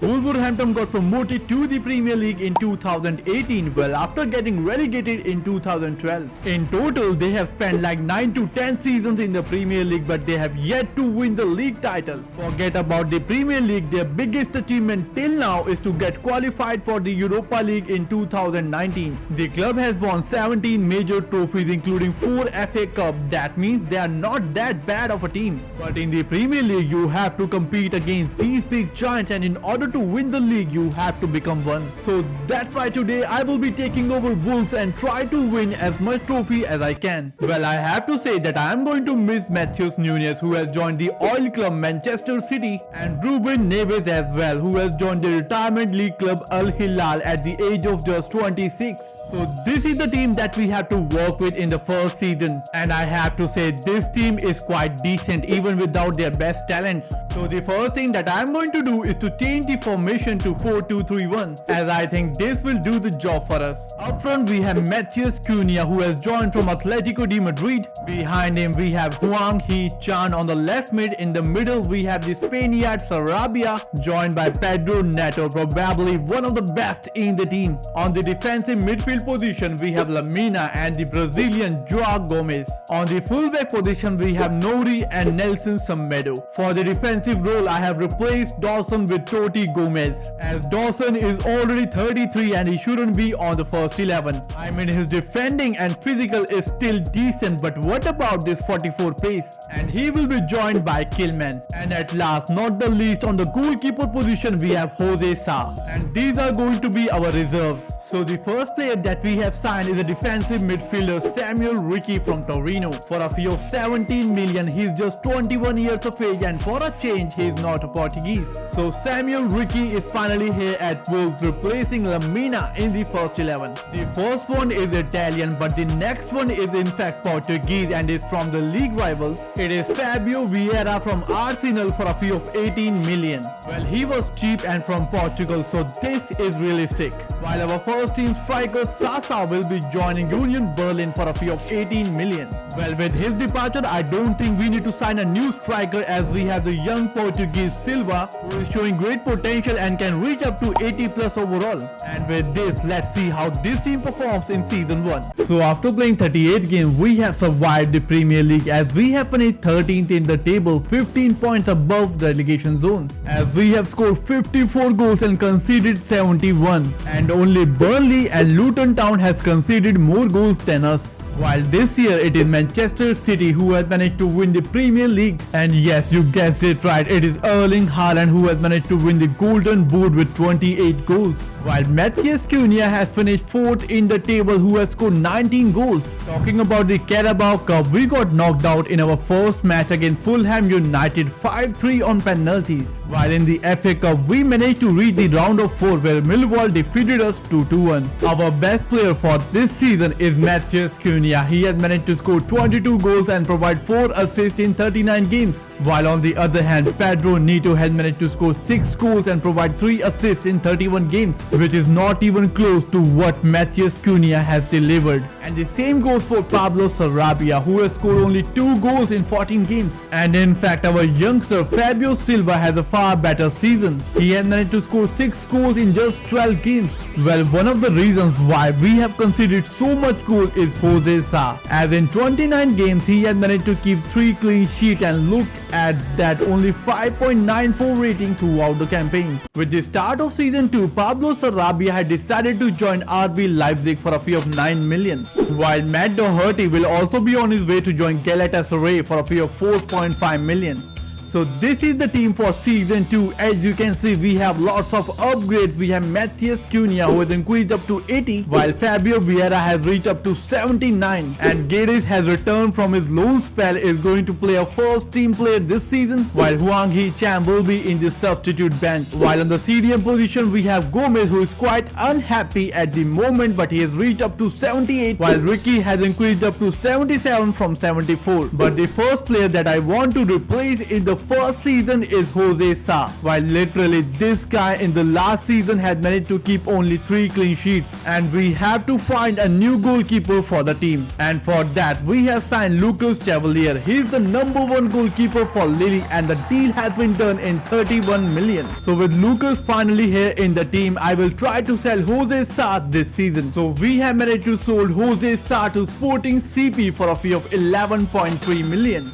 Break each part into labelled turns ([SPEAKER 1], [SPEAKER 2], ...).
[SPEAKER 1] Wolverhampton got promoted to the Premier League in 2018, well after getting relegated in 2012. In total, they have spent like 9 to 10 seasons in the Premier League, but they have yet to win the league title. Forget about the Premier League, their biggest achievement till now is to get qualified for the Europa League in 2019. The club has won 17 major trophies including 4 FA Cup. That means they are not that bad of a team. But in the Premier League, you have to compete against these big giants, and in order to win the league, you have to become one. So that's why today I will be taking over Wolves and try to win as much trophy as I can. Well, I have to say that I am going to miss Matheus Nunes, who has joined the oil club Manchester City, and Ruben Neves as well, who has joined the retirement league club Al Hilal at the age of just 26. So this is the team that we have to work with in the first season, and I have to say this team is quite decent even without their best talents. So the first thing that I am going to do is to change the formation to 4-2-3-1, as I think this will do the job for us. Up front we have Matheus Cunha, who has joined from Atletico de Madrid. Behind him we have Hwang Hee-chan on the left mid. In the middle we have the Spaniard Sarabia, joined by Pedro Neto, probably one of the best in the team. On the defensive midfield position we have Lamina and the Brazilian Joao Gomez. On the fullback position we have Nori and Nelson Semedo. For the defensive role I have replaced Dawson with Totti Gomez, as Dawson is already 33 and he shouldn't be on the first 11. I mean, his defending and physical is still decent, but what about this 44 pace? And he will be joined by Kilman. And at last, not the least, on the goalkeeper position we have Jose Sa, and these are going to be our reserves. So the first player that we have signed is a defensive midfielder Samuel Ricky from Torino for a fee of 17 million. He's just 21 years of age, and for a change he is not a Portuguese. So Samuel Ricky is finally here at Wolves, replacing Lamina in the first 11. The first one is Italian, but the next one is in fact Portuguese and is from the league rivals. It is Fabio Vieira from Arsenal for a fee of 18 million. Well, he was cheap and from Portugal, so this is realistic. While our first team striker Sasa will be joining Union Berlin for a fee of 18 million. Well, with his departure, I don't think we need to sign a new striker, as we have the young Portuguese Silva, who is showing great potential and can reach up to 80 plus overall. And with this, let's see how this team performs in season 1. So after playing 38 games, we have survived the Premier League, as we have finished 13th in the table, 15 points above the relegation zone, as we have scored 54 goals and conceded 71, and only Burnley and Luton Town has conceded more goals than us. While this year it is Manchester City who has managed to win the Premier League, and yes, you guessed it right, it is Erling Haaland who has managed to win the Golden Boot with 28 goals. While Matheus Cunha has finished 4th in the table, who has scored 19 goals. Talking about the Carabao Cup, we got knocked out in our first match against Fulham United 5-3 on penalties. While in the FA Cup, we managed to reach the round of 4 where Millwall defeated us 2-1. Our best player for this season is Matheus Cunha. He has managed to score 22 goals and provide 4 assists in 39 games. While on the other hand, Pedro Neto has managed to score 6 goals and provide 3 assists in 31 games, which is not even close to what Matheus Cunha has delivered. And the same goes for Pablo Sarabia, who has scored only 2 goals in 14 games. And in fact, our youngster Fabio Silva has a far better season. He has managed to score 6 goals in just 12 games. Well, one of the reasons why we have conceded so much goal is Jose Sa, as in 29 games he has managed to keep 3 clean sheets, and look at that, only 5.94 rating throughout the campaign. With the start of season 2, Pablo Sarabia had decided to join RB Leipzig for a fee of 9 million, while Matt Doherty will also be on his way to join Galatasaray for a fee of 4.5 million. So this is the team for season 2. As you can see, we have lots of upgrades. We have Matheus Cunha, who has increased up to 80, while Fabio Vieira has reached up to 79, and Guedes has returned from his loan spell, is going to play a first team player this season, while Hwang Hee-chan will be in the substitute bench. While on the CDM position we have Gomez, who is quite unhappy at the moment, but he has reached up to 78, while Ricky has increased up to 77 from 74. But the first player that I want to replace is the first season is Jose Sa. While literally this guy in the last season had managed to keep only 3 clean sheets, and we have to find a new goalkeeper for the team. And for that we have signed Lucas Chevalier. He is the number 1 goalkeeper for Lille and the deal has been done in 31 million. So with Lucas finally here in the team, I will try to sell Jose Sa this season. So we have managed to sold Jose Sa to Sporting CP for a fee of 11.3 million.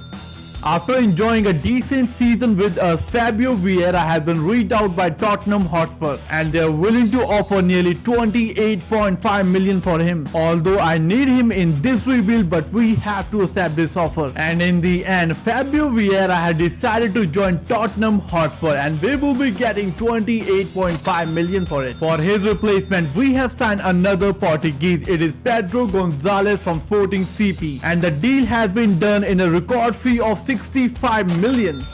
[SPEAKER 1] After enjoying a decent season with us, Fabio Vieira has been reached out by Tottenham Hotspur and they are willing to offer nearly 28.5 million for him. Although I need him in this rebuild, but we have to accept this offer. And in the end, Fabio Vieira has decided to join Tottenham Hotspur and we will be getting 28.5 million for it. For his replacement, we have signed another Portuguese. It is Pedro Gonzalez from Sporting CP and the deal has been done in a record fee of 65 million.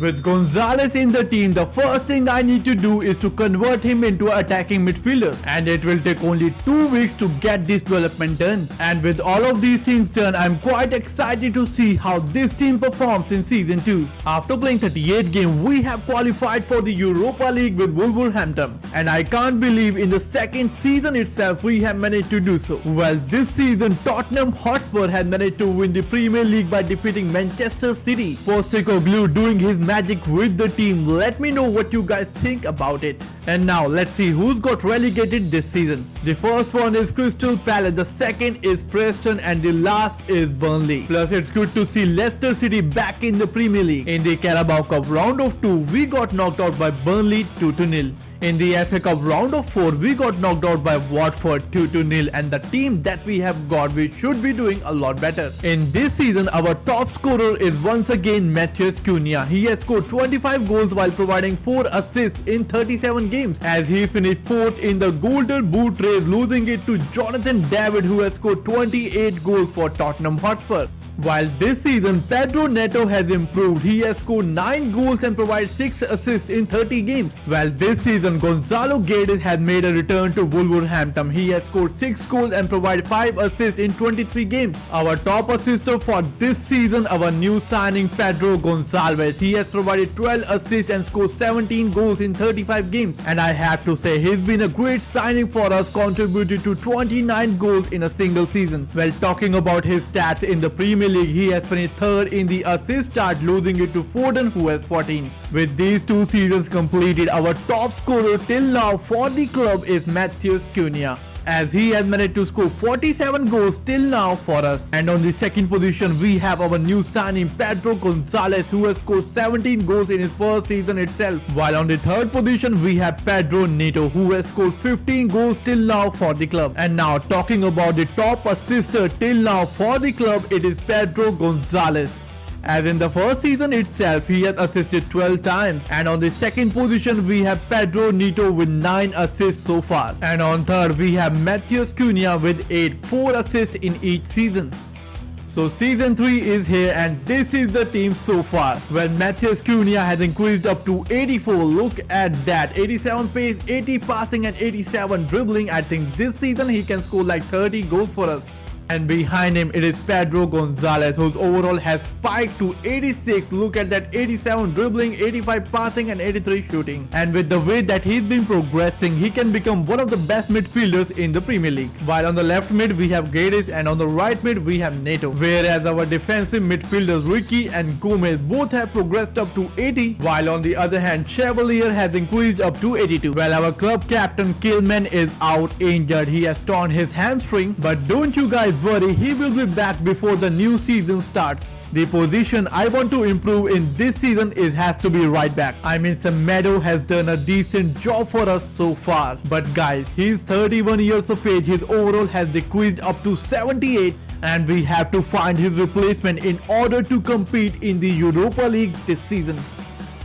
[SPEAKER 1] With Gonzalez in the team, the first thing I need to do is to convert him into attacking midfielder, and it will take only 2 weeks to get this development done. And with all of these things done, I'm quite excited to see how this team performs in season 2. After playing 38 games, we have qualified for the Europa League with Wolverhampton, and I can't believe in the second season itself we have managed to do so. Well, this season Tottenham Hotspur has managed to win the Premier League by defeating Manchester City. Postecoglou doing his magic with the team. Let me know what you guys think about it. And now let's see who's got relegated this season. The first one is Crystal Palace, the second is Preston, and the last is Burnley. Plus it's good to see Leicester City back in the Premier League. In the Carabao Cup round of 2, we got knocked out by Burnley 2-0. In the FA Cup round of 4, we got knocked out by Watford 2-0, and the team that we have got, we should be doing a lot better. In this season, our top scorer is once again Matheus Cunha. He has scored 25 goals while providing 4 assists in 37 games, as he finished 4th in the Golden Boot race, losing it to Jonathan David, who has scored 28 goals for Tottenham Hotspur. While this season Pedro Neto has improved, he has scored 9 goals and provided 6 assists in 30 games. While this season Gonzalo Guedes has made a return to Wolverhampton, he has scored 6 goals and provided 5 assists in 23 games. Our top assister for this season, our new signing Pedro Gonçalves, he has provided 12 assists and scored 17 goals in 35 games. And I have to say he's been a great signing for us, contributed to 29 goals in a single season. Well, talking about his stats in the Premier League, he has finished 3rd in the assist chart, losing it to Foden, who has 14. With these 2 seasons completed, our top scorer till now for the club is Matheus Cunha, as he has managed to score 47 goals till now for us. And on the second position, we have our new signing Pedro Gonzalez, who has scored 17 goals in his first season itself. While on the third position, we have Pedro Neto, who has scored 15 goals till now for the club. And now talking about the top assister till now for the club, it is Pedro Gonzalez, as in the first season itself he has assisted 12 times. And on the second position we have Pedro Neto with 9 assists so far, and on third we have Matheus Cunha with 8, 4 assists in each season. So season 3 is here and this is the team so far. Well, Matheus Cunha has increased up to 84. Look at that, 87 pace, 80 passing and 87 dribbling. I think this season he can score like 30 goals for us. And behind him it is Pedro Gonzalez, whose overall has spiked to 86. Look at that, 87 dribbling, 85 passing and 83 shooting. And with the way that he's been progressing, he can become one of the best midfielders in the Premier League. While on the left mid we have Guedes and on the right mid we have Neto. Whereas our defensive midfielders Ricky and Gomez both have progressed up to 80, while on the other hand Chevalier has increased up to 82. Well, our club captain Kilman is out injured. He has torn his hamstring, but don't you guys worry, he will be back before the new season starts. The position I want to improve in this season has to be right back. I mean, Semedo has done a decent job for us so far, but guys, he's 31 years of age, his overall has decreased up to 78, and we have to find his replacement in order to compete in the Europa League this season.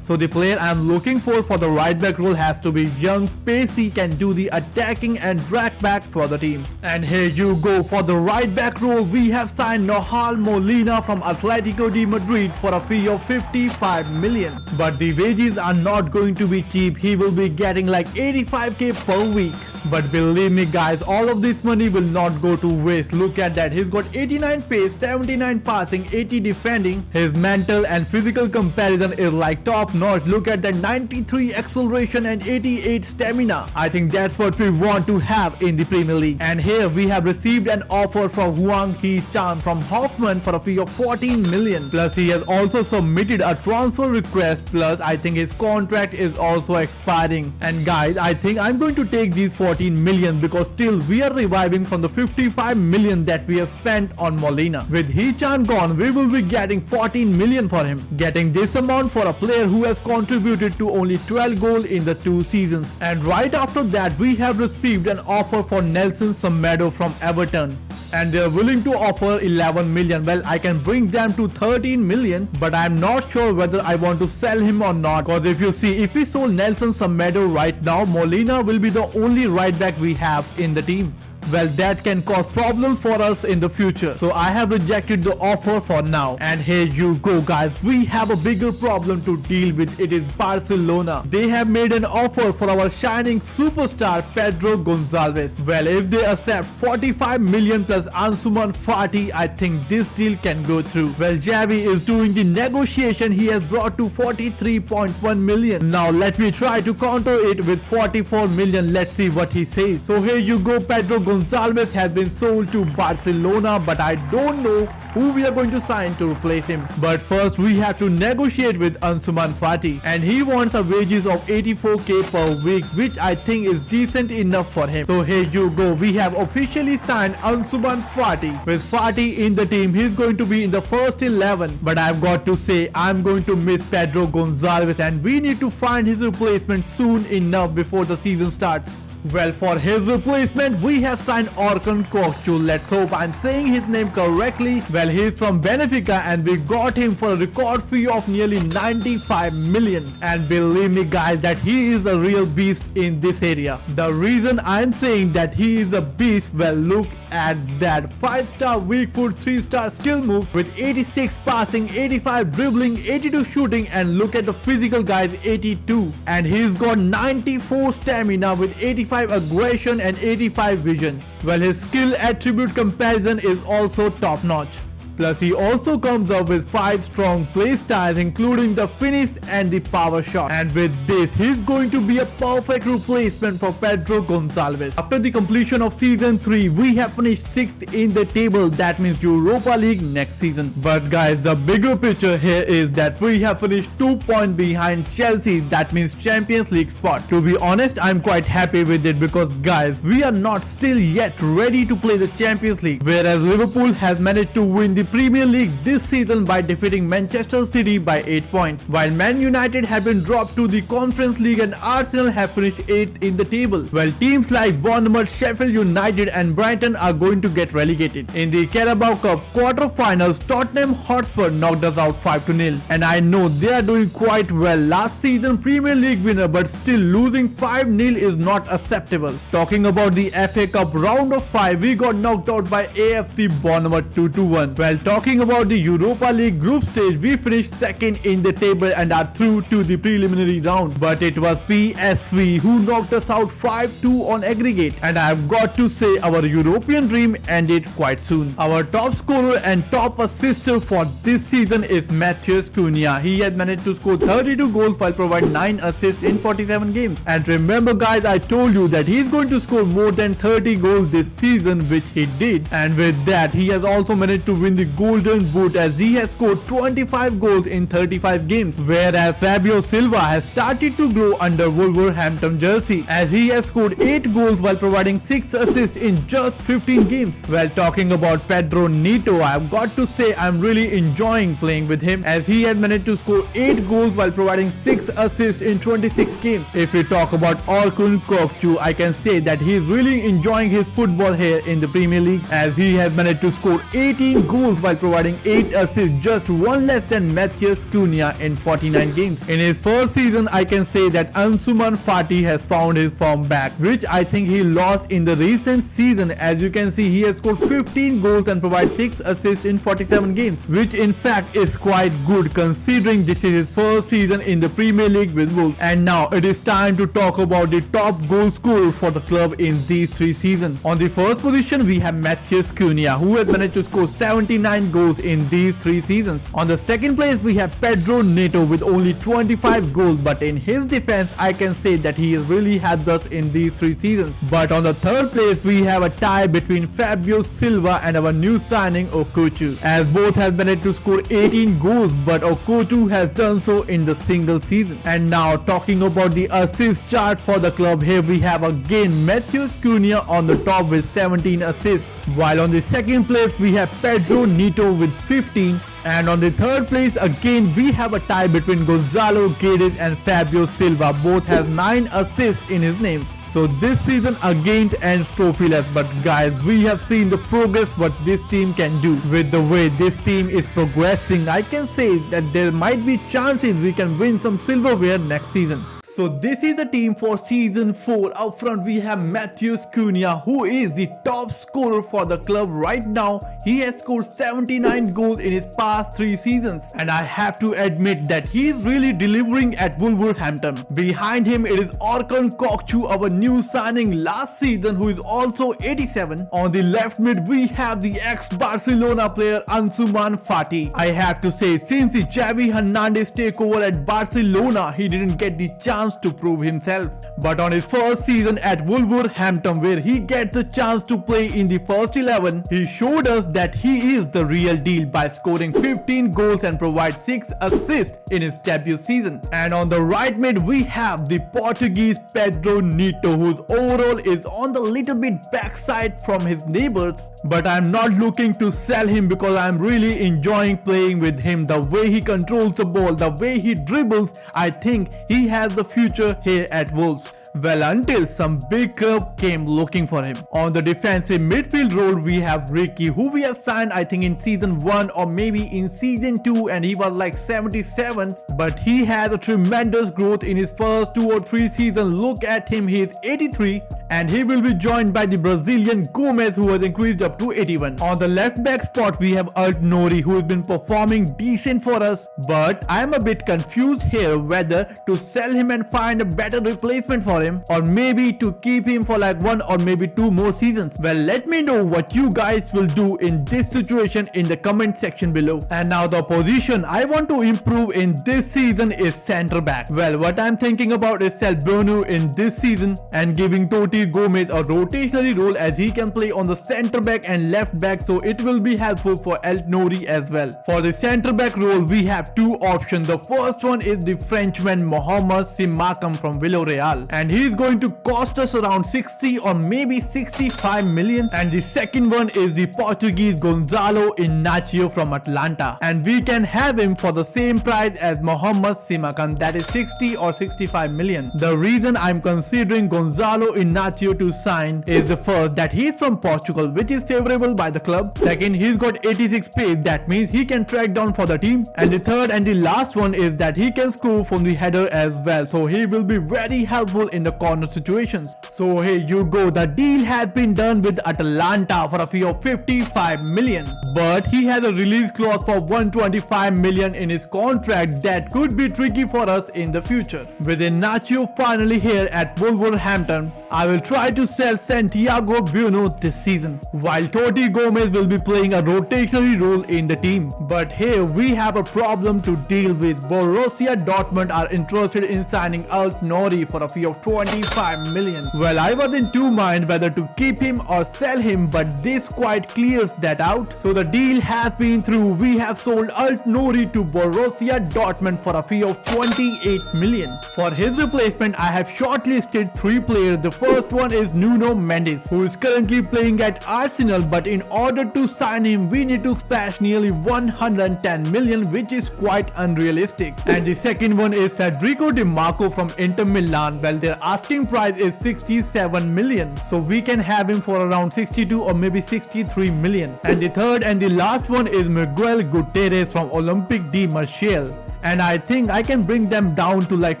[SPEAKER 1] So the player I'm looking for the right back role has to be young, pacey, can do the attacking and drag back for the team. And here you go, for the right back role we have signed Nahuel Molina from Atletico de Madrid for a fee of 55 million. But the wages are not going to be cheap. He will be getting like 85k per week. But believe me guys, all of this money will not go to waste. Look at that, he's got 89 pace, 79 passing, 80 defending. His mental and physical comparison is like top notch. Look at that, 93 acceleration and 88 stamina. I think that's what we want to have in the Premier League. And here we have received an offer from Hwang Hee-chan from Hoffman for a fee of 14 million. Plus he has also submitted a transfer request, plus I think his contract is also expiring. And guys, I think I'm going to take these 14 million because still we are reviving from the 55 million that we have spent on Molina. With Hee-chan gone, we will be getting 14 million for him. Getting this amount for a player who has contributed to only 12 goals in the 2 seasons. And right after that, we have received an offer for Nelson Semedo from Everton. And they are willing to offer 11 million. Well, I can bring them to 13 million, but I'm not sure whether I want to sell him or not. Because if you see, if we sold Nelson Semedo right now, Molina will be the only right back we have in the team. Well, that can cause problems for us in the future. So I have rejected the offer for now. And here you go guys, we have a bigger problem to deal with. It is Barcelona. They have made an offer for our shining superstar Pedro Gonçalves. Well, if they accept 45 million plus Ansuman Fati, I think this deal can go through. Well, Xavi is doing the negotiation. He has brought to 43.1 million. Now let me try to counter it with 44 million. Let's see what he says. So here you go, Pedro Gonçalves has been sold to Barcelona, but I don't know who we are going to sign to replace him. But first we have to negotiate with Ansuman Fati, and he wants a wages of 84k per week, which I think is decent enough for him. So here you go, we have officially signed Ansuman Fati. With Fati in the team, he's going to be in the first 11. But I've got to say, I'm going to miss Pedro Gonçalves, and we need to find his replacement soon enough before the season starts. Well, for his replacement, we have signed Orkun Kokcu. Let's hope I'm saying his name correctly. Well, he's from Benfica and we got him for a record fee of nearly 95 million. And believe me guys, that he is a real beast in this area. The reason I'm saying that he is a beast, well, look at that 5-star weak foot, 3-star skill moves with 86 passing, 85 dribbling, 82 shooting, and look at the physical guys, 82. And he's got 94 stamina with 85 aggression and 85 vision. Well, his skill attribute comparison is also top notch. Plus, he also comes up with 5 strong play styles, including the finish and the power shot. And with this, he's going to be a perfect replacement for Pedro Gonçalves. After the completion of season 3, we have finished 6th in the table. That means Europa League next season. But guys, the bigger picture here is that we have finished 2 points behind Chelsea. That means Champions League spot. To be honest, I'm quite happy with it because guys, we are not still yet ready to play the Champions League. Whereas Liverpool has managed to win the Premier League this season by defeating Manchester City by 8 points, while Man United have been dropped to the Conference League and Arsenal have finished 8th in the table. Well, teams like Bournemouth, Sheffield United and Brighton are going to get relegated. In the Carabao Cup quarter-finals, Tottenham Hotspur knocked us out 5-0, and I know they are doing quite well. Last season Premier League winner, but still losing 5-0 is not acceptable. Talking about the FA Cup round of 5, we got knocked out by AFC Bournemouth 2-1. Well, talking about the Europa League group stage, we finished 2nd in the table and are through to the preliminary round. But it was PSV who knocked us out 5-2 on aggregate. And I have got to say, our European dream ended quite soon. Our top scorer and top assister for this season is Matheus Cunha. He has managed to score 32 goals while providing 9 assists in 47 games. And remember guys, I told you that he's going to score more than 30 goals this season, which he did. And with that, he has also managed to win the Golden Boot as he has scored 25 goals in 35 games, whereas Fabio Silva has started to grow under Wolverhampton jersey as he has scored 8 goals while providing 6 assists in just 15 games. Well, talking about Pedro Neto, I have got to say I'm really enjoying playing with him as he has managed to score 8 goals while providing 6 assists in 26 games. If we talk about Orkun Kokcu, I can say that he is really enjoying his football here in the Premier League as he has managed to score 18 goals goals while providing 8 assists, just one less than Matthias Cunha in 49 games. In his first season, I can say that Ansuman Fati has found his form back, which I think he lost in the recent season. As you can see, he has scored 15 goals and provided 6 assists in 47 games, which in fact is quite good considering this is his first season in the Premier League with Wolves. And now it is time to talk about the top goal scorer for the club in these 3 seasons. On the first position, we have Matthias Cunha, who has managed to score 79 goals in these 3 seasons. On the second place, we have Pedro Neto with only 25 goals, but in his defense, I can say that he has really helped us in these 3 seasons. But on the third place, we have a tie between Fabio Silva and our new signing Okochu, as both have managed to score 18 goals, but Okochu has done so in the single season. And now talking about the assist chart for the club, here we have again Matthias Cunha on the top with 17 assists, while on the second place we have Pedro Neto with 15. And on the third place, again we have a tie between Gonzalo Guedes and Fabio Silva. Both have 9 assists in his names. So this season again ends trophyless, but guys, we have seen the progress what this team can do. With the way this team is progressing, I can say that there might be chances we can win some silverware next season. So this is the team for season 4. Up front we have Matthias Cunha, who is the top scorer for the club right now. He has scored 79 goals in his past 3 seasons, and I have to admit that he is really delivering at Wolverhampton. Behind him it is Orkun Kokchu, our new signing last season, who is also 87. On the left mid we have the ex-Barcelona player Ansuman Fati. I have to say, since the Xavi Hernandez takeover at Barcelona, he didn't get the chance to prove himself. But on his first season at Wolverhampton, where he gets the chance to play in the first 11, he showed us that he is the real deal by scoring 15 goals and provide 6 assists in his debut season. And on the right mid we have the Portuguese Pedro Neto, whose overall is on the little bit backside from his neighbors, but I'm not looking to sell him because I'm really enjoying playing with him. The way he controls the ball, the way he dribbles, I think he has the future here at Wolves. Well, until some big club came looking for him. On the defensive midfield role, we have Ricky, who we have signed I think in season 1 or maybe in season 2, and he was like 77, but he has a tremendous growth in his first 2 or 3 seasons. Look at him, he is 83. And he will be joined by the Brazilian Gomez, who has increased up to 81. On the left back spot, we have Alt-Nouri, who has been performing decent for us, but I am a bit confused here whether to sell him and find a better replacement for him, or maybe to keep him for like 1 or maybe 2 more seasons. Well, let me know what you guys will do in this situation in the comment section below. And now the position I want to improve in this season is centre back. Well, what I'm thinking about is sell Bruno in this season and giving Toti Gomez a rotationary role, as he can play on the centre back and left back, so it will be helpful for Alt-Nouri as well. For the centre back role, we have 2 options. The first one is the Frenchman Mohamed Simakam from Villarreal, and he is going to cost us around 60 or maybe 65 million. And the second one is the Portuguese Gonzalo Inácio from Atlanta, and we can have him for the same price as Mohamed Simakam, that is 60 or 65 million. The reason I'm considering Gonzalo Inácio to sign is the first, that he's from Portugal, which is favorable by the club. Second, he's got 86 pace, that means he can track down for the team. And the third and the last one is that he can score from the header as well, so he will be very helpful in the corner situations. So here you go, the deal has been done with Atalanta for a fee of 55 million, but he has a release clause for 125 million in his contract that could be tricky for us in the future. With Inácio finally here at Wolverhampton, I will try to sell Santiago Bruno this season, while Toti Gomez will be playing a rotationary role in the team. But here we have a problem to deal with. Borussia Dortmund are interested in signing Alt-Nouri for a fee of 25 million. Well, I was in 2 minds whether to keep him or sell him, but this quite clears that out. So the deal has been through. We have sold Alt-Nouri to Borussia Dortmund for a fee of 28 million. For his replacement, I have shortlisted 3 players. The first first one is Nuno Mendes, who is currently playing at Arsenal, but in order to sign him, we need to splash nearly 110 million, which is quite unrealistic. And the second one is Federico Di Marco from Inter Milan. Well, their asking price is 67 million, so we can have him for around 62 or maybe 63 million. And the third and the last one is Miguel Gutierrez from Olympique de Marseille, and I think I can bring them down to like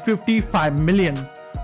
[SPEAKER 1] 55 million.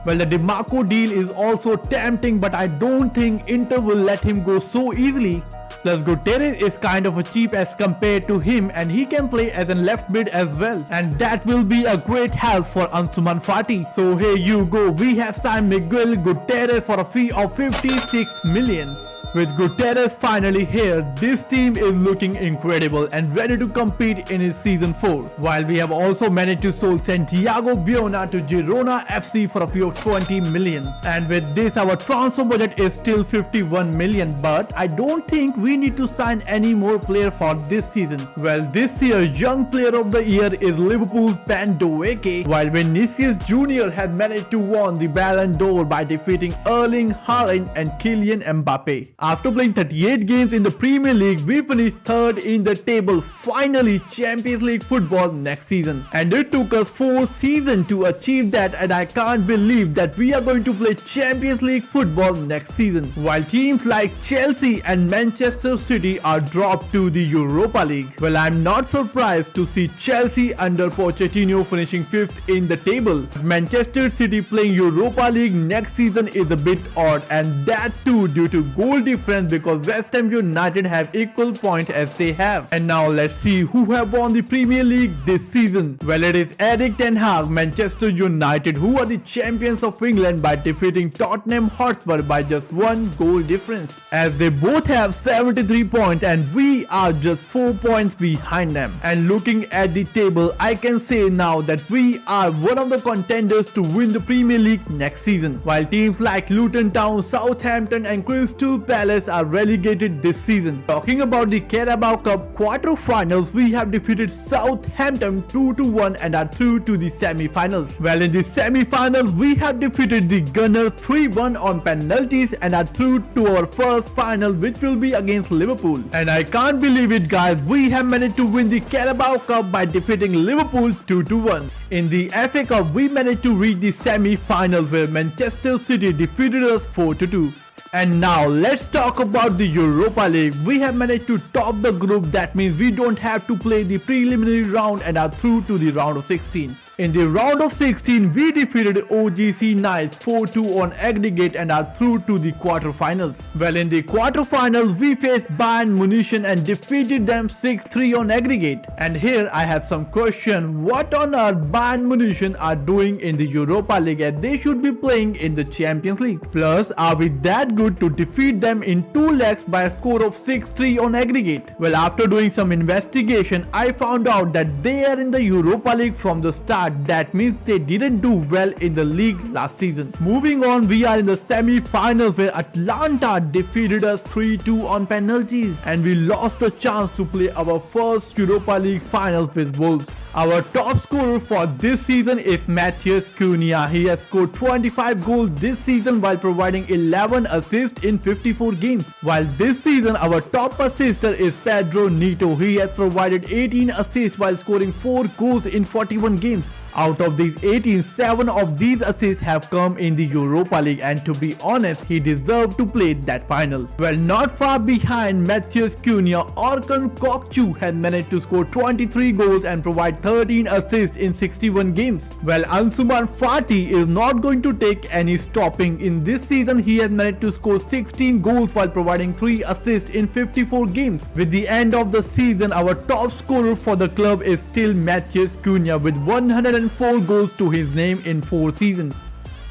[SPEAKER 1] Well, the DiMarco deal is also tempting, but I don't think Inter will let him go so easily. Plus, Gutierrez is kind of a cheap as compared to him, and he can play as a left mid as well, and that will be a great help for Ansuman Fati. So here you go, we have signed Miguel Gutierrez for a fee of 56 million. With Gutierrez finally here, this team is looking incredible and ready to compete in his season 4. While we have also managed to sell Santiago Biona to Girona FC for a fee of 20 million. And with this, our transfer budget is still 51 million, but I don't think we need to sign any more player for this season. Well, this year, young player of the year is Liverpool's Ben Doeke, while Vinicius Jr. has managed to win the Ballon d'Or by defeating Erling Haaland and Kylian Mbappe. After playing 38 games in the Premier League, we finished third in the table, finally Champions League football next season. And it took us 4 seasons to achieve that, and I can't believe that we are going to play Champions League football next season. While teams like Chelsea and Manchester City are dropped to the Europa League. Well, I'm not surprised to see Chelsea under Pochettino finishing 5th in the table. Manchester City playing Europa League next season is a bit odd, and that too due to goal difference, because West Ham United have equal points as they have. And now let's see who have won the Premier League this season. Well, it is Erik ten Hag, Manchester United, who are the champions of England by defeating Tottenham Hotspur by just 1 goal difference, as they both have 73 points and we are just 4 points behind them. And looking at the table, I can say now that we are one of the contenders to win the Premier League next season, while teams like Luton Town, Southampton and Crystal Palace are relegated this season. Talking about the Carabao Cup quarter-finals, we have defeated Southampton 2-1 and are through to the semi-finals. Well, in the semi-finals, we have defeated the Gunners 3-1 on penalties and are through to our first final, which will be against Liverpool. And I can't believe it, guys, we have managed to win the Carabao Cup by defeating Liverpool 2-1. In the FA Cup, we managed to reach the semi-finals where Manchester City defeated us 4-2. And now let's talk about the Europa League. We have managed to top the group, that means we don't have to play the preliminary round and are through to the round of 16. In the round of 16, we defeated OGC Nice 4-2 on aggregate and are through to the quarterfinals. Well, in the quarterfinals, we faced Bayern Munich and defeated them 6-3 on aggregate. And here I have some question. What on earth Bayern Munich are doing in the Europa League, as they should be playing in the Champions League? Plus, are we that good to defeat them in 2 legs by a score of 6-3 on aggregate? Well, after doing some investigation, I found out that they are in the Europa League from the start. That means they didn't do well in the league last season. Moving on, we are in the semi-finals where Atlanta defeated us 3-2 on penalties, and we lost the chance to play our first Europa League finals with Wolves. Our top scorer for this season is Matheus Cunha. He has scored 25 goals this season while providing 11 assists in 54 games. While this season our top assister is Pedro Neto. He has provided 18 assists while scoring 4 goals in 41 games. Out of these 18, 7 of these assists have come in the Europa League, and to be honest, he deserved to play that final. Well, not far behind Matheus Cunha, Orkun Kokcu has managed to score 23 goals and provide 13 assists in 61 games. Well, Ansuman Fati is not going to take any stopping. In this season, he has managed to score 16 goals while providing 3 assists in 54 games. With the end of the season, our top scorer for the club is still Matheus Cunha with 104 goals to his name in 4 seasons.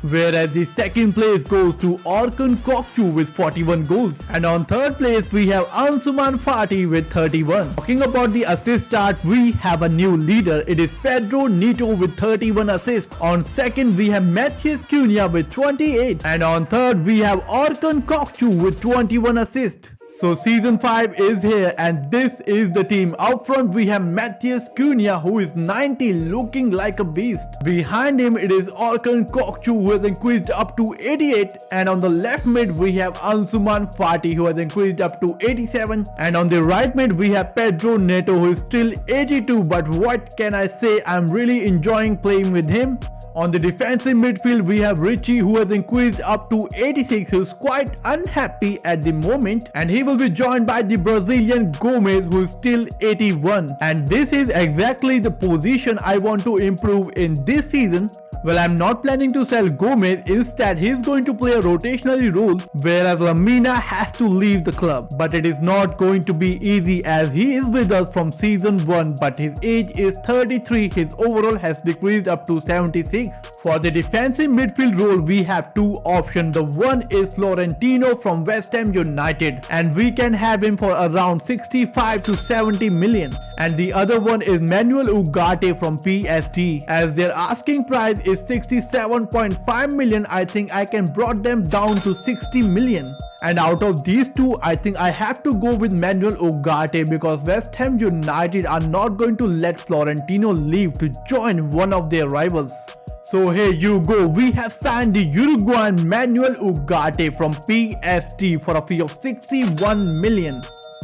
[SPEAKER 1] Whereas the second place goes to Orkun Kokcu with 41 goals. And on third place we have Ansuman Fati with 31. Talking about the assist chart, we have a new leader. It is Pedro Neto with 31 assists. On second we have Matheus Cunha with 28. And on third we have Orkun Kokcu with 21 assists. So season 5 is here and this is the team. Out front we have Matthias Cunha, who is 90, looking like a beast. Behind him it is Orkun Kokchu, who has increased up to 88, and on the left mid we have Ansuman Fati, who has increased up to 87, and on the right mid we have Pedro Neto, who is still 82, but what can I say, I'm really enjoying playing with him. On the defensive midfield, we have Richie, who has increased up to 86, who is quite unhappy at the moment, and he will be joined by the Brazilian Gomez, who is still 81. And this is exactly the position I want to improve in this season. Well, I'm not planning to sell Gomez. Instead, he's going to play a rotationary role, whereas Lamina has to leave the club. But it is not going to be easy as he is with us from season 1, but his age is 33. His overall has decreased up to 76. For the defensive midfield role, we have two options. The one is Florentino from West Ham United, and we can have him for around 65 to 70 million. And the other one is Manuel Ugarte from PSG. As their asking price is 67.5 million, I think I can brought them down to 60 million. And out of these two, I think I have to go with Manuel Ugarte, because West Ham United are not going to let Florentino leave to join one of their rivals. So here you go, we have signed the Uruguayan Manuel Ugarte from PSG for a fee of 61 million.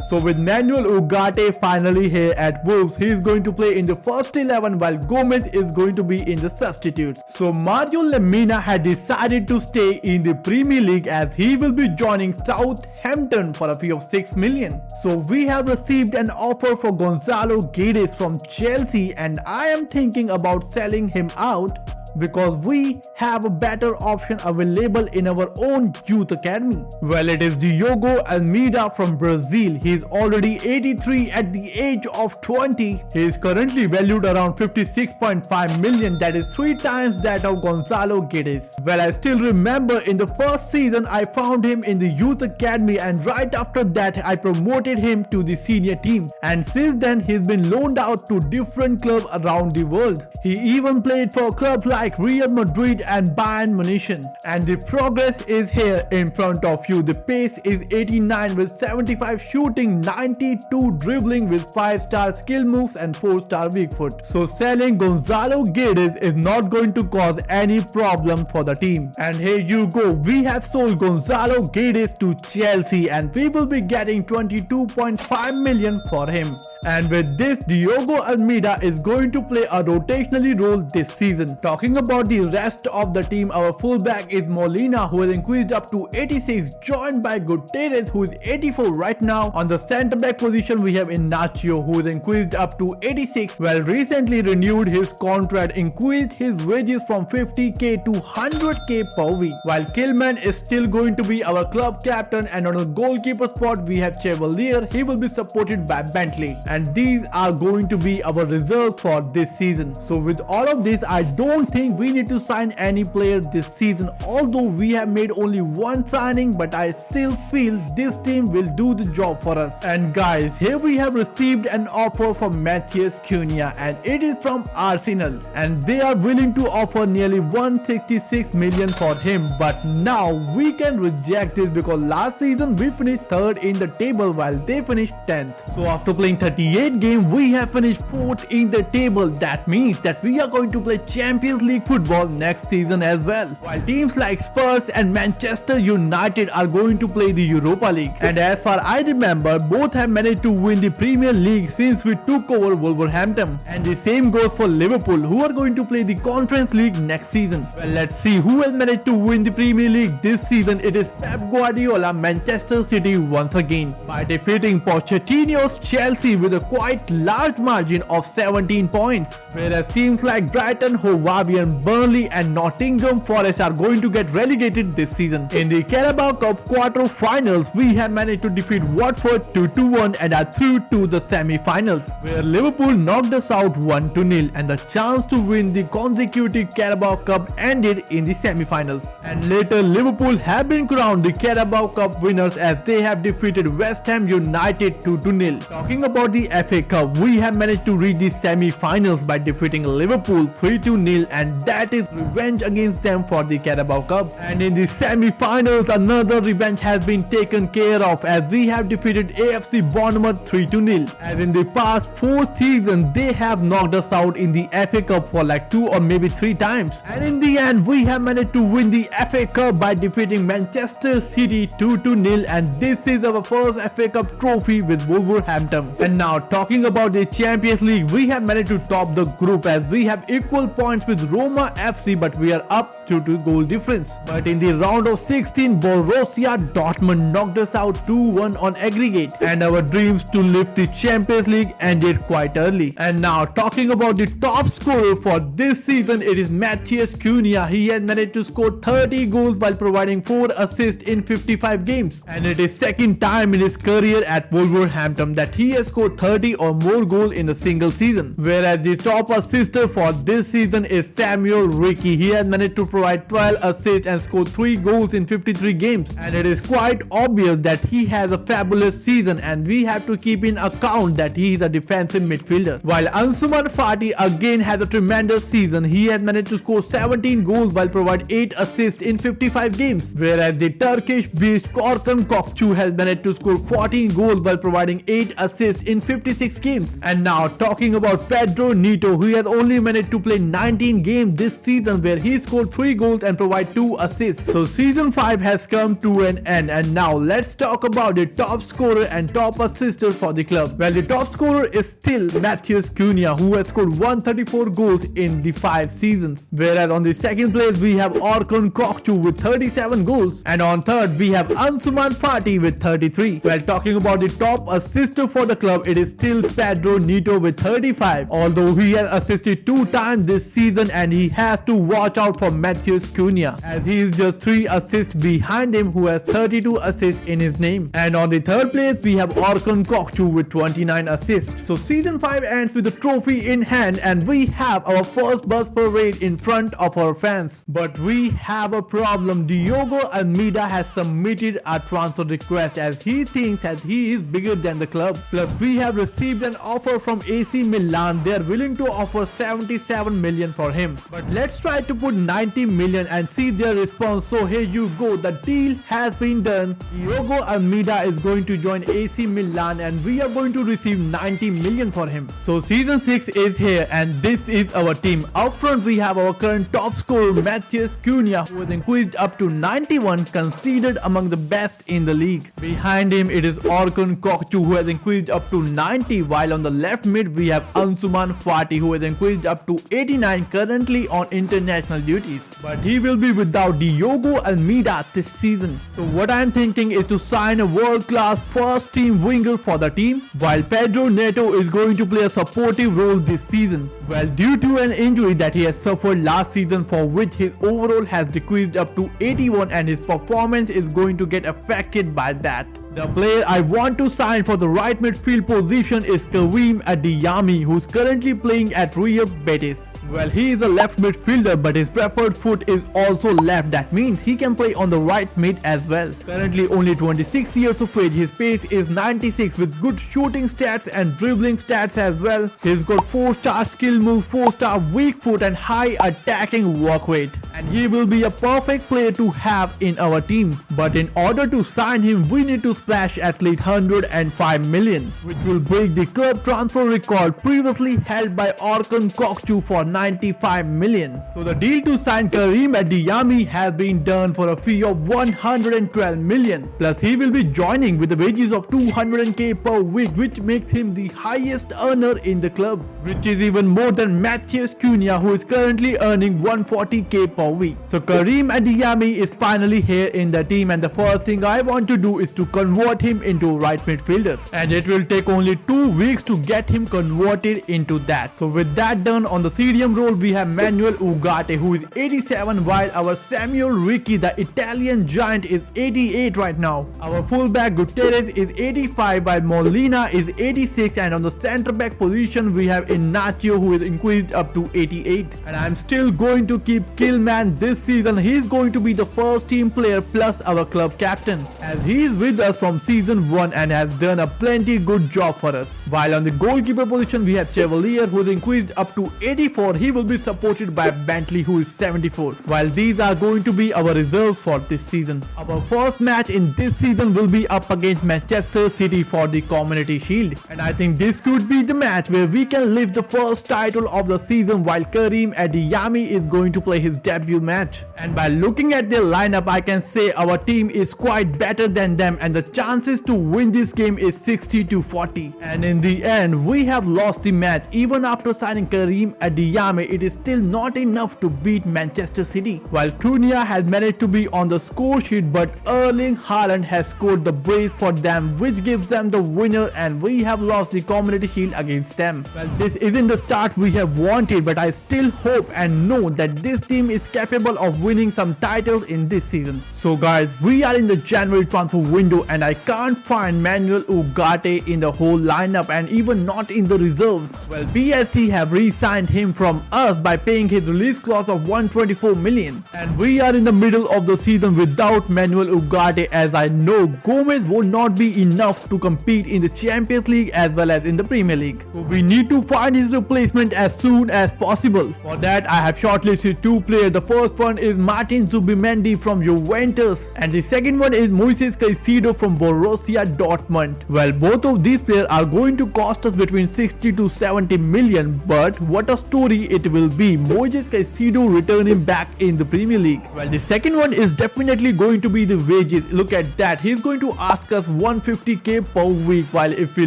[SPEAKER 1] So with Manuel Ugarte finally here at Wolves, he is going to play in the first 11 while Gomez is going to be in the substitutes. So Mario Lemina had decided to stay in the Premier League as he will be joining Southampton for a fee of 6 million. So we have received an offer for Gonzalo Guedes from Chelsea, and I am thinking about selling him out because we have a better option available in our own youth academy. Well, it is Diogo Almeida from Brazil. He is already 83 at the age of 20. He is currently valued around 56.5 million, that is 3 times that of Gonzalo Guedes. Well, I still remember in the first season I found him in the youth academy, and right after that I promoted him to the senior team, and since then he's been loaned out to different clubs around the world. He even played for clubs like Real Madrid and Bayern Munich, and the progress is here in front of you. The pace is 89 with 75 shooting, 92 dribbling with 5-star skill moves and 4-star weak foot. So selling Gonzalo Guedes is not going to cause any problem for the team. And here you go, we have sold Gonzalo Guedes to Chelsea and we will be getting 22.5 million for him. And with this, Diogo Almeida is going to play a rotationally role this season. Talking about the rest of the team, our fullback is Molina, who has increased up to 86, joined by Gutierrez, who is 84 right now. On the centre back position, we have Inacio, who has increased up to 86. Well, recently renewed his contract, increased his wages from 50k to 100k per week. While Kilman is still going to be our club captain, and on the goalkeeper spot, we have Chevalier. He will be supported by Bentley. And these are going to be our reserves for this season. So with all of this, I don't think we need to sign any player this season, although we have made only one signing, but I still feel this team will do the job for us. And guys, here we have received an offer from Matthias Cunha, and it is from Arsenal, and they are willing to offer nearly 166 million for him. But now we can reject this because last season we finished 3rd in the table while they finished 10th. So after playing 38 games, we have finished 4th in the table. That means that we are going to play Champions League football next season as well. While teams like Spurs and Manchester United are going to play the Europa League. And as far I remember, both have managed to win the Premier League since we took over Wolverhampton. And the same goes for Liverpool, who are going to play the Conference League next season. Well, let's see who has managed to win the Premier League this season. It is Pep Guardiola, Manchester City once again, by defeating Pochettino's Chelsea with a quite large margin of 17 points. Whereas teams like Brighton, Hove Albion, Burnley and Nottingham Forest are going to get relegated this season. In the Carabao Cup quarter-finals, we have managed to defeat Watford 2-1 and are through to the semi-finals, where Liverpool knocked us out 1-0, and the chance to win the consecutive Carabao Cup ended in the semi-finals. And later, Liverpool have been crowned the Carabao Cup winners as they have defeated West Ham United 2-0. Talking about the the FA Cup, we have managed to reach the semi-finals by defeating Liverpool 3-0, and that is revenge against them for the Carabao Cup. And in the semi-finals, another revenge has been taken care of as we have defeated AFC Bournemouth 3-0. As in the past 4 seasons, they have knocked us out in the FA Cup for like 2 or maybe 3 times. And in the end, we have managed to win the FA Cup by defeating Manchester City 2-0, and this is our first FA Cup trophy with Wolverhampton. And now talking about the Champions League, we have managed to top the group as we have equal points with Roma FC, but we are up due to goal difference. But in the round of 16, Borussia Dortmund knocked us out 2-1 on aggregate, and our dreams to lift the Champions League ended quite early. And now talking about the top scorer for this season, it is Matheus Cunha. He has managed to score 30 goals while providing 4 assists in 55 games, and it is second time in his career at Wolverhampton that he has scored 30 or more goals in a single season. Whereas the top assister for this season is Samuel Ricky. He has managed to provide 12 assists and score 3 goals in 53 games, and it is quite obvious that he has a fabulous season, and we have to keep in account that he is a defensive midfielder. While Ansuman Fati again has a tremendous season. He has managed to score 17 goals while providing 8 assists in 55 games, whereas the Turkish beast Orkun Kokcu has managed to score 14 goals while providing 8 assists in 56 games. And now talking about Pedro Neto, who has only managed to play 19 games this season where he scored 3 goals and provided 2 assists. So season 5 has come to an end, and now let's talk about the top scorer and top assister for the club. Well, the top scorer is still Matheus Cunha, who has scored 134 goals in the 5 seasons, whereas on the second place we have Orkun Kokcu with 37 goals, and on third we have Ansuman Fati with 33. Well, talking about the top assister for the club, it is still Pedro Neto with 35, although he has assisted 2 times this season, and he has to watch out for Matheus Cunha as he is just 3 assists behind him, who has 32 assists in his name. And on the third place we have Orkun Kokcu with 29 assists. So season 5 ends with the trophy in hand, and we have our first bus parade in front of our fans. But we have a problem. Diogo Almeida has submitted a transfer request as he thinks that he is bigger than the club. Plus we have received an offer from AC Milan. They are willing to offer 77 million for him. But let's try to put 90 million and see their response. So here you go. The deal has been done. Diogo Almeida is going to join AC Milan, and we are going to receive 90 million for him. So season 6 is here, and this is our team. Up front we have our current top scorer Matheus Cunha, who has increased up to 91, considered among the best in the league. Behind him it is Orkun Kokcu, who has increased up to 90, while on the left mid we have Ansuman Fati, who has increased up to 89, currently on international duties. But he will be without Diogo Almeida this season. So what I am thinking is to sign a world-class first team winger for the team, while Pedro Neto is going to play a supportive role this season. Well, due to an injury that he has suffered last season, for which his overall has decreased up to 81, and his performance is going to get affected by that. The player I want to sign for the right midfield position is Karim Adeyemi, who's currently playing at Real Betis. Well, he is a left midfielder, but his preferred foot is also left. That means he can play on the right mid as well. Currently only 26 years of age, his pace is 96 with good shooting stats and dribbling stats as well. He's got 4-star skill move, 4-star weak foot, and high attacking work rate. And he will be a perfect player to have in our team. But in order to sign him, we need to splash at least 105 million, which will break the club transfer record previously held by Orkun Kokcu for 95 million. So the deal to sign Karim Adeyemi has been done for a fee of 112 million. Plus he will be joining with the wages of 200k per week, which makes him the highest earner in the club, which is even more than Matheus Cunha, who is currently earning 140k per week. So Karim Adeyemi is finally here in the team, and the first thing I want to do is to convert him into right midfielder, and it will take only 2 weeks to get him converted into that. So with that done, on the CD medium role we have Manuel Ugarte, who is 87, while our Samuel Ricci, the Italian giant, is 88 right now. Our fullback Gutierrez is 85, while Molina is 86, and on the centre back position we have Ignacio, who is increased up to 88. And I'm still going to keep Killman this season. He's going to be the first team player plus our club captain, as he is with us from season 1 and has done a plenty good job for us. While on the goalkeeper position we have Chevalier, who is increased up to 84. He will be supported by Bentley, who is 74. While these are going to be our reserves for this season. Our first match in this season will be up against Manchester City for the Community Shield, and I think this could be the match where we can lift the first title of the season, while Karim Adeyemi is going to play his debut match. And by looking at their lineup, I can say our team is quite better than them, and the chances to win this game is 60-40. And in the end, we have lost the match. Even after signing Karim Adeyemi, it is still not enough to beat Manchester City. While Cunha has managed to be on the score sheet, but Erling Haaland has scored the brace for them, which gives them the winner, and we have lost the Community Shield against them. Well, this isn't the start we have wanted, but I still hope and know that this team is capable of winning some titles in this season. So guys, we are in the January transfer window, and I can't find Manuel Ugarte in the whole lineup, and even not in the reserves. Well, PSG have re-signed him from us by paying his release clause of 124 million, and we are in the middle of the season without Manuel Ugarte, as I know Gomez will not be enough to compete in the Champions League as well as in the Premier League. So we need to find his replacement as soon as possible. For that, I have shortlisted two players. The first one is Martin Zubimendi from Juventus, and the second one is Moises Caicedo from Borussia Dortmund. Well, both of these players are going to cost us between 60 to 70 million, but what a story it will be, Moises Caicedo returning back in the Premier League. Well, the second one is definitely going to be the wages. Look at that, he's going to ask us 150k per week, while if we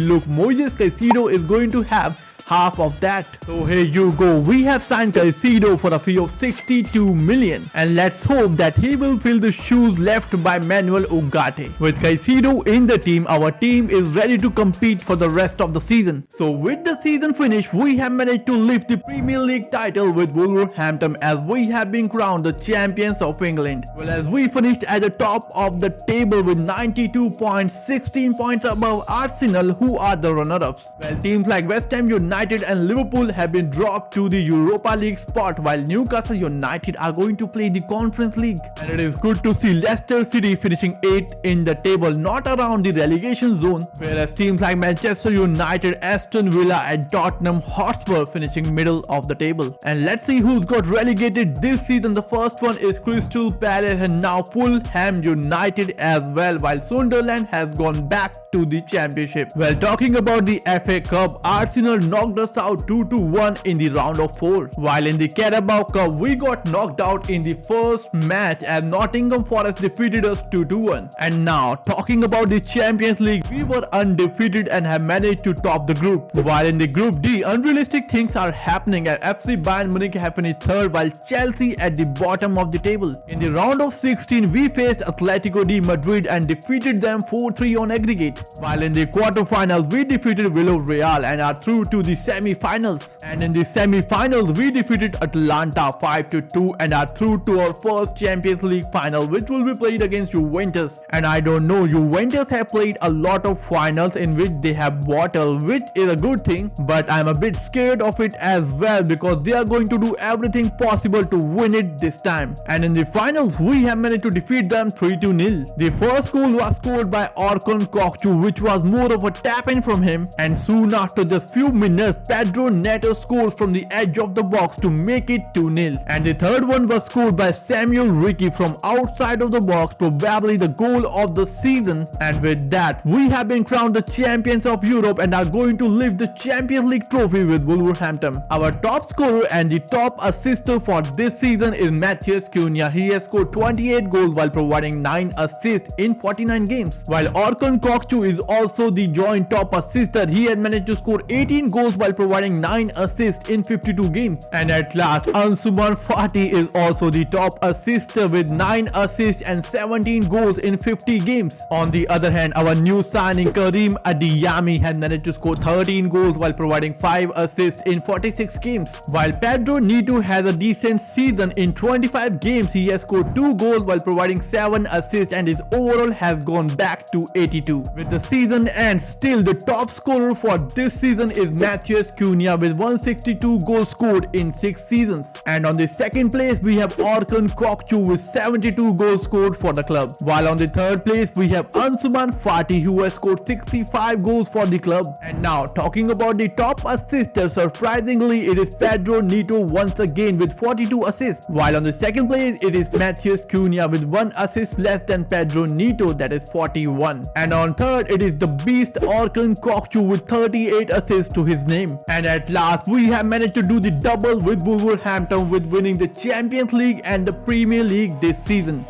[SPEAKER 1] look, Moises Caicedo is going to have half of that. So here you go, we have signed Caicedo for a fee of 62 million, and let's hope that he will fill the shoes left by Manuel Ugarte. With Caicedo in the team, our team is ready to compete for the rest of the season. So with the season finished, we have managed to lift the Premier League title with Wolverhampton, as we have been crowned the champions of England. Well, as we finished at the top of the table with 92 points, 16 points above Arsenal, who are the runner-ups. Well, teams like West Ham United and Liverpool have been dropped to the Europa League spot, while Newcastle United are going to play the Conference League. And it is good to see Leicester City finishing 8th in the table, not around the relegation zone, whereas teams like Manchester United, Aston Villa and Tottenham Hotspur finishing middle of the table. And let's see who's got relegated this season. The first one is Crystal Palace, and now Fulham United as well, while Sunderland has gone back to the championship. Well, talking about the FA Cup, Arsenal knocked us out 2-1 in the round of 4, while in the Carabao Cup we got knocked out in the first match as Nottingham Forest defeated us 2-1. And now talking about the Champions League, we were undefeated and have managed to top the group. While in the Group D, unrealistic things are happening as FC Bayern Munich have finished 3rd, while Chelsea at the bottom of the table. In the round of 16, we faced Atletico de Madrid and defeated them 4-3 on aggregate, while in the quarterfinals we defeated Villarreal and are through to the semi-finals. And in the semi-finals we defeated Atlanta 5-2 and are through to our first Champions League final, which will be played against Juventus. And I don't know, Juventus have played a lot of finals in which they have bottled, which is a good thing, but I'm a bit scared of it as well, because they are going to do everything possible to win it this time. And in the finals we have managed to defeat them 3-0. The first goal was scored by Orkun Kokcu, which was more of a tap-in from him, and soon after just few minutes Pedro Neto scores from the edge of the box to make it 2-0. And the third one was scored by Samuel Ricci from outside of the box, probably the goal of the season. And with that, we have been crowned the champions of Europe and are going to lift the Champions League trophy with Wolverhampton. Our top scorer and the top assister for this season is Matheus Cunha. He has scored 28 goals while providing 9 assists in 49 games. While Orkun Kokcu is also the joint top assister, he has managed to score 18 goals goals while providing 9 assists in 52 games. And at last, Ansuman Fati is also the top assister with 9 assists and 17 goals in 50 games. On the other hand, our new signing Karim Adeyemi has managed to score 13 goals while providing 5 assists in 46 games. While Pedro Neto has a decent season in 25 games, he has scored 2 goals while providing 7 assists and his overall has gone back to 82. With the season end, still the top scorer for this season is Matheus Cunha with 162 goals scored in 6 seasons. And on the second place, we have Orkun Kokcu with 72 goals scored for the club. While on the third place, we have Ansuman Fati who has scored 65 goals for the club. And now talking about the top assister, surprisingly it is Pedro Neto once again with 42 assists. While on the second place, it is Matheus Cunha with 1 assist less than Pedro Neto, that is 41. And on third, it is the beast Orkun Kokcu with 38 assists to his name. And at last, we have managed to do the double with Wolverhampton with winning the Champions League and the Premier League this season.